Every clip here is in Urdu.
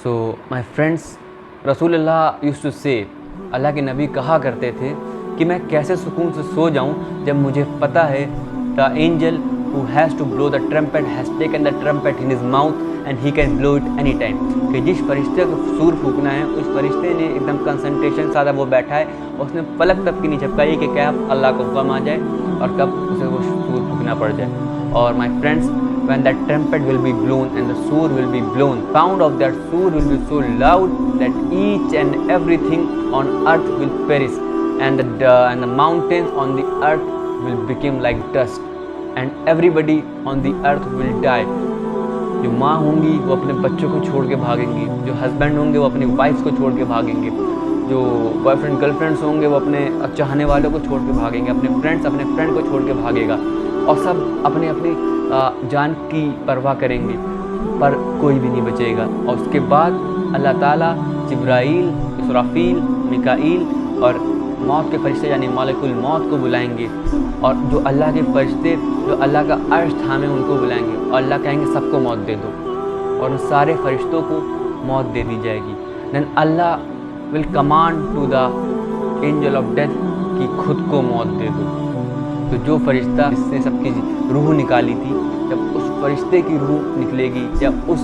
سو مائی فرینڈس، رسول اللہ یوز ٹو سے، اللہ کے نبی کہا کرتے تھے کہ میں کیسے سکون سے سو جاؤں جب مجھے پتہ ہے the angel who has to blow the trumpet has taken the trumpet in his mouth and he can blow it any time. کہ جس فرشتے کو سور پھونکنا ہے اس فرشتے نے ایک دم کنسنٹریشن سادہ وہ بیٹھا ہے اور اس نے پلک تک کی نہیں جھپکائی کہ کیا اللہ کو حکم آ جائے اور کب اسے وہ سور پھونکنا پڑ جائے. اور my friends, when that trumpet will be blown and the sur will be blown, sound of that sur will be so loud that each and everything on earth will perish and the mountains on the earth will become like dust and everybody on the earth will die. جو ماں ہوں گی وہ اپنے بچوں کو چھوڑ کے بھاگیں گی، جو ہسبینڈ ہوں گے وہ اپنی وائف کو چھوڑ کے بھاگیں گے، جو بوائے فرینڈ گرل فرینڈس ہوں گے وہ اپنے چاہنے والوں کو چھوڑ کے بھاگیں گے، اپنے فرینڈس اپنے فرینڈ کو چھوڑ کے بھاگے گا اور سب اپنی اپنی جان کی پرواہ کریں گے، پر کوئی بھی نہیں بچے گا. اور اس کے بعد اللہ تعالیٰ جبرائیل، اسرافیل، میکائیل اور موت کے فرشتے یعنی ملک الموت کو بلائیں گے، اور جو اللہ کے فرشتے جو اللہ کا عرش تھامے ان کو بلائیں گے اور اللہ کہیں گے سب کو موت دے دو، اور ان سارے فرشتوں کو موت دے دی جائے گی. Then Allah will command to the angel of death کہ خود کو موت دے دو. تو جو فرشتہ جس سے سب کی روح نکالی تھی، جب اس فرشتے کی روح نکلے گی، جب اس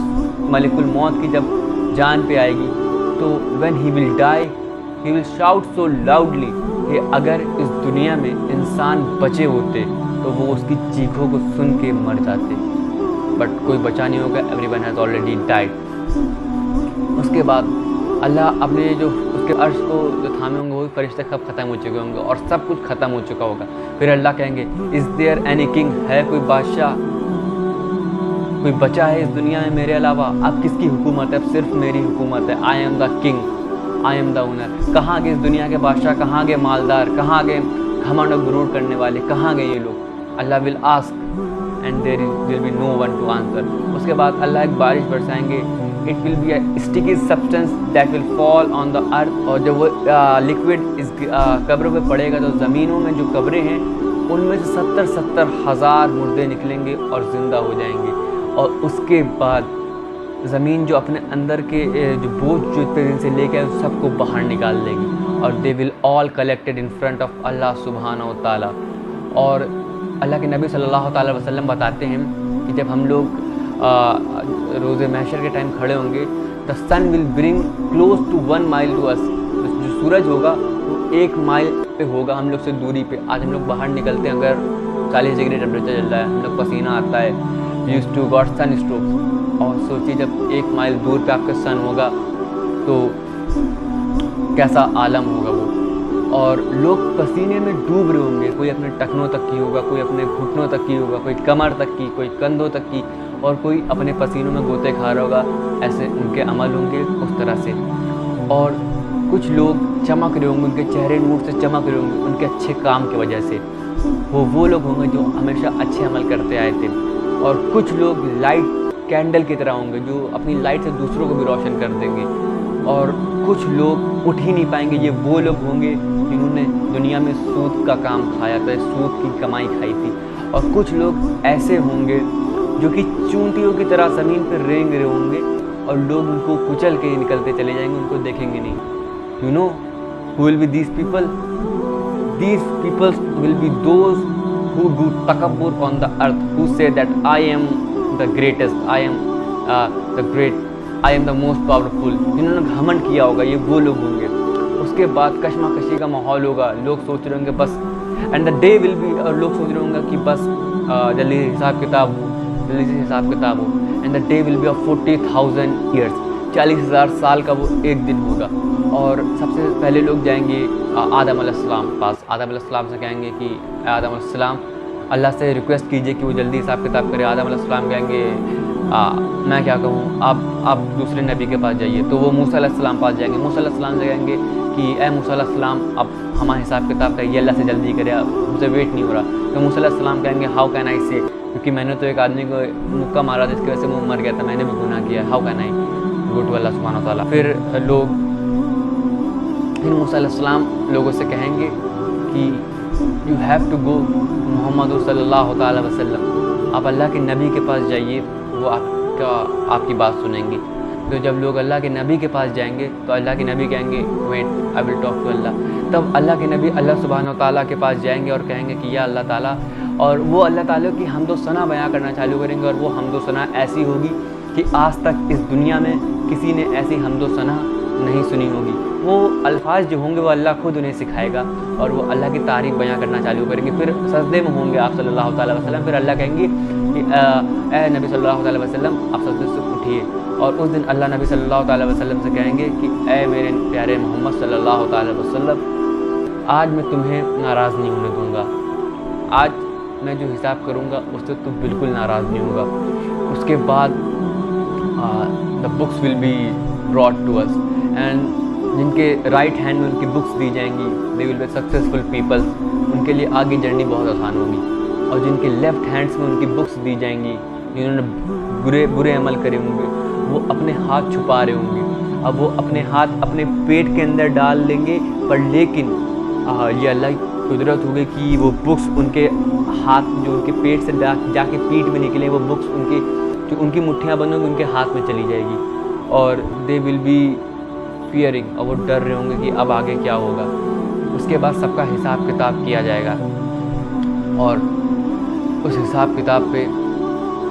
ملک الموت کی جب جان پہ آئے گی، تو when he will die he will shout so loudly کہ اگر اس دنیا میں انسان بچے ہوتے تو وہ اس کی چیخوں کو سن کے مر جاتے، بٹ کوئی بچا نہیں ہوگا. everyone has already died. اس کے بعد اللہ اپنے جو اس کے عرش کو جو تھامے ہوں گے وہ فرشتے سب ختم ہو چکے ہوں گے اور سب کچھ ختم ہو چکا ہوگا. پھر اللہ کہیں گے is there any king؟ ہے کوئی بادشاہ، کوئی بچا ہے اس دنیا میں میرے علاوہ؟ اب کس کی حکومت ہے؟ اب صرف میری حکومت ہے. I am the king, I am the owner. کہاں گئے اس دنیا کے بادشاہ؟ کہاں گئے مالدار؟ کہاں گئے گھمنڈ و غرور کرنے والے؟ کہاں گئے یہ لوگ؟ اللہ will ask and there will be no one to answer. اس کے بعد اللہ ایک بارش برسائیں گے. It will be a sticky substance that will fall on the earth. اور جب وہ liquid اس قبروں پہ پڑے گا تو زمینوں میں جو قبریں ہیں ان میں سے 70,000 مردے نکلیں گے اور زندہ ہو جائیں گے. اور اس کے بعد زمین جو اپنے اندر کے جو بوجھ جو اتنے دن سے لے کے آئے سب کو باہر نکال لے گی اور they will all collected in front of اللہ سبحانہ و تعالیٰ. اور اللہ کے نبی صلی اللہ تعالیٰ وسلم بتاتے ہیں کہ جب ہم لوگ روز محشر کے ٹائم کھڑے ہوں گے the sun will bring close to 1 mile to us. جو سورج ہوگا وہ 1 مائل پہ ہوگا ہم لوگ سے دوری پہ. آج ہم لوگ باہر نکلتے ہیں اگر 40 ڈگری ٹیمپریچر چل رہا ہے، ہم لوگ پسینہ آتا ہے، used to got sun strokes. اور سوچیے جب 1 مائل دور پہ آپ کا سن ہوگا تو کیسا عالم ہوگا وہ. اور لوگ پسینے میں ڈوب رہے ہوں گے، کوئی اپنے ٹخنوں تک کی ہوگا، کوئی اپنے گھٹنوں تک کی ہوگا، کوئی کمر تک کی، کوئی کندھوں تک کی، اور کوئی اپنے پسینوں میں گوتے کھا رہا ہوگا. ایسے ان کے عمل ہوں گے اس طرح سے. اور کچھ لوگ چمک رہے ہوں گے، ان کے چہرے نور سے چمک رہے ہوں گے ان کے اچھے کام کی وجہ سے. وہ لوگ ہوں گے جو ہمیشہ اچھے عمل کرتے آئے تھے. اور کچھ لوگ لائٹ کینڈل کی طرح ہوں گے جو اپنی لائٹ سے دوسروں کو بھی روشن کر دیں گے. اور کچھ لوگ اٹھ ہی نہیں پائیں گے. یہ وہ لوگ ہوں گے جنہوں نے دنیا میں سود کا کام کھایا تھا، سود کی کمائی کھائی تھی. اور کچھ لوگ ایسے ہوں گے جو کہ چونٹیوں کی طرح زمین پہ رینگ رہے ہوں گے اور لوگ ان کو کچل کے نکلتے چلے جائیں گے، ان کو دیکھیں گے نہیں. You know who will be these people? These people will be those who do takabbur on the earth, who say that I am the greatest, I am the great, I am the most powerful. جنہوں نے گھمنڈ کیا ہوگا یہ وہ لوگ ہوں گے. اس کے بعد کشمکشی کا ماحول ہوگا، لوگ سوچ رہے ہوں گے بس and the day will be, اور لوگ سوچ رہے ہوں گے کہ بس جلدی حساب کتاب ہو، جلدی سے حساب کتاب ہو. And the day will be of 40,000 years. 40,000 سال کا وہ ایک دن ہوگا. اور سب سے پہلے لوگ جائیں گے آدم علیہ السلام پاس. آدم علیہ السلام سے کہیں گے کہ اے آدم علیہ السلام اللہ سے ریکویسٹ کیجئے کہ وہ جلدی حساب کتاب کرے. آدم علیہ السلام کہیں گے میں کیا کہوں، آپ دوسرے نبی کے پاس جائیے. تو وہ موسیٰ علیہ السلام پاس جائیں گے. موسیٰ علیہ السلام سے کہیں گے کہ اے موسیٰ علیہ السلام اب ہمارا حساب کتاب کریے، اللہ سے جلدی کرے، ہم سے ویٹ نہیں ہو رہا. تو موسیٰ علیہ السلام کہیں گے ہاؤ کین آئی سے، کیونکہ میں نے تو ایک آدمی کو مکہ مارا جس کی وجہ سے وہ مر گیا تھا، میں نے بھی گناہ کیا، how can I go to Allah سبحانہ و تعالیٰ. پھر موسیٰ علیہ السلام لوگوں سے کہیں گے کہ یو ہیو ٹو گو محمد صلی اللہ تعالیٰ وسلم، آپ اللہ کے نبی کے پاس جائیے، وہ آپ کی بات سنیں گے. تو جب لوگ اللہ کے نبی کے پاس جائیں گے تو اللہ کے نبی کہیں گے wait I will talk to Allah. تب اللہ کے نبی اللہ سبحانہ و تعالیٰ کے پاس جائیں گے اور کہیں گے کہ یا اللہ تعالیٰ, اور وہ اللہ تعالیٰ کی حمد و ثنا بیان کرنا چالو کریں گے, اور وہ حمد و ثنا ایسی ہوگی کہ آج تک اس دنیا میں کسی نے ایسی حمد و ثنا نہیں سنی ہوگی. وہ الفاظ جو ہوں گے وہ اللہ خود انہیں سکھائے گا اور وہ اللہ کی تعریف بیان کرنا چالو کریں گے. پھر سجدے میں ہوں گے آپ صلی اللہ تعالیٰ وسلم, پھر اللہ کہیں گے کہ اے نبی صلی اللہ تعالیٰ وسلم آپ سجدے سے اٹھیے, اور اس دن اللہ نبی صلی اللہ تعالیٰ وسلم سے کہیں گے کہ اے میرے پیارے محمد صلی اللہ تعالیٰ وسلم, آج میں تمہیں ناراض نہیں ہونے دوں گا, آج میں جو حساب کروں گا اس سے تو بالکل ناراض نہیں ہوگا. اس کے بعد the books will be brought to us, and جن کے رائٹ ہینڈ میں ان کی بکس دی جائیں گی دے ول بی سکسیزفل پیپل, ان کے لیے آگے جرنی بہت آسان ہوگی. اور جن کے لیفٹ ہینڈس میں ان کی بکس دی جائیں گی جنہوں نے برے عمل کرے ہوں گے, وہ اپنے ہاتھ چھپا رہے ہوں گے. اب وہ اپنے ہاتھ اپنے پیٹ کے اندر ڈال لیں گے, پر لیکن یہ اللہ کی قدرت ہوگی کہ وہ بکس ان کے ہاتھ جو ان کے پیٹ سے جا کے پیٹ میں نکلیں, وہ بکس ان کے جو ان کی مٹھیاں بند ہوں گی ان کے ہاتھ میں چلی جائے گی, اور دے ول بی فیئرنگ, اور وہ ڈر رہے ہوں گے کہ اب آگے کیا ہوگا. اس کے بعد سب کا حساب کتاب کیا جائے گا, اور اس حساب کتاب پہ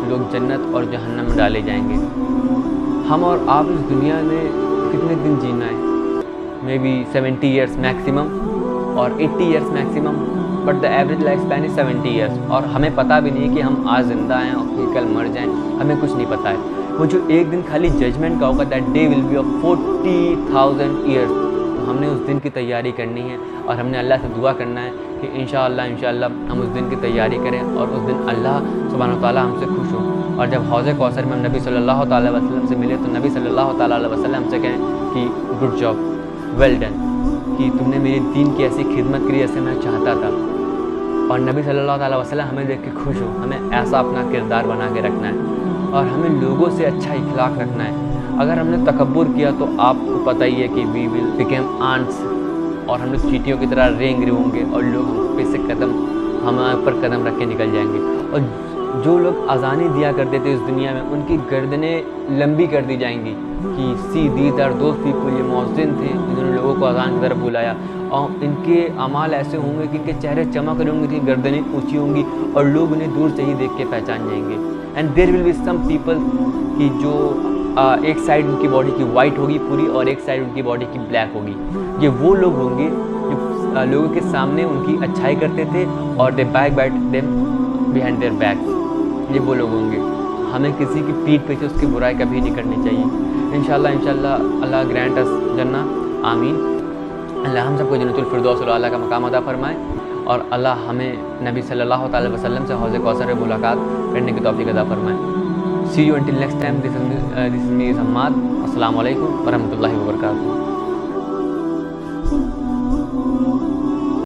لوگ جنت اور جہنم میں ڈالے جائیں گے. ہم اور آپ اس دنیا میں کتنے دن جینا ہے؟ مے بی 70 ایئرس میکسیمم اور 80 years maximum, but the average life span is 70 years. اور ہمیں پتہ بھی نہیں کہ ہم آج زندہ ہیں اور پھر کل مر جائیں, ہمیں کچھ نہیں پتہ ہے. وہ جو ایک دن خالی ججمنٹ کا ہوگا, that day will be of 40,000 years. تو ہم نے اس دن کی تیاری کرنی ہے, اور ہم نے اللہ سے دعا کرنا ہے کہ انشاءاللہ ہم اس دن کی تیاری کریں, اور اس دن اللہ سبحانہ و تعالیٰ ہم سے خوش ہوں. اور جب حوض کوثر میں ہم نبی صلی اللہ تعالیٰ علیہ وسلم سے ملے تو نبی صلی اللہ تعالیٰ علیہ وسلم سے کہیں کہ گڈ جاب, ویل ڈن, کہ تم نے میرے دین کی ایسی خدمت کری جیسے میں چاہتا تھا. اور نبی صلی اللہ تعالیٰ وسلم ہمیں دیکھ کے خوش ہوں. ہمیں ایسا اپنا کردار بنا کے رکھنا ہے, اور ہمیں لوگوں سے اچھا اخلاق رکھنا ہے. اگر ہم نے تکبر کیا تو آپ کو پتہ ہی ہے کہ وی ول بیکم آنٹس, اور ہم لوگ چیٹیوں کی طرح رینگ رہے ہوں گے, اور لوگ ہم پہ سے ہمارے اوپر قدم رکھ کے نکل جائیں گے. اور جو لوگ اذانیں دیا کرتے تھے اس دنیا میں, ان کی گردنیں لمبی کر دی جائیں گی کہ see these are those people, یہ مؤذن تھے جنہوں نے لوگوں کو اذان کی طرف بلایا. اور ان کے اعمال ایسے ہوں گے کہ ان کے چہرے چمک رہے ہوں گے, کہ گردنیں اونچی ہوں گی, اور لوگ انہیں دور سے ہی دیکھ کے پہچان جائیں گے. And there will be some people کہ جو ایک سائڈ ان کی باڈی کی وائٹ ہوگی پوری, اور ایک سائڈ ان کی باڈی کی بلیک ہوگی. یہ وہ لوگ ہوں گے جو لوگوں کے سامنے ان کی اچھائی کرتے تھے, اور they backbite them behind their backs. یہ وہ لوگ ہوں گے. ہمیں کسی کی پیٹھ پیچھے اس کی برائی کبھی نہیں کرنی چاہیے. انشاءاللہ اللہ گرانٹ اس جنہ, آمین. اللہ ہم سب کو جنت الفردوس الاعلیٰ کا مقام عطا فرمائے, اور اللہ ہمیں نبی صلی اللہ تعالیٰ وسلم سے حوض کوثر میں ملاقات کرنے کی توفیق عطا فرمائے. See you until next time. This is me, Hammad. السلام علیکم ورحمۃ اللہ وبرکاتہ.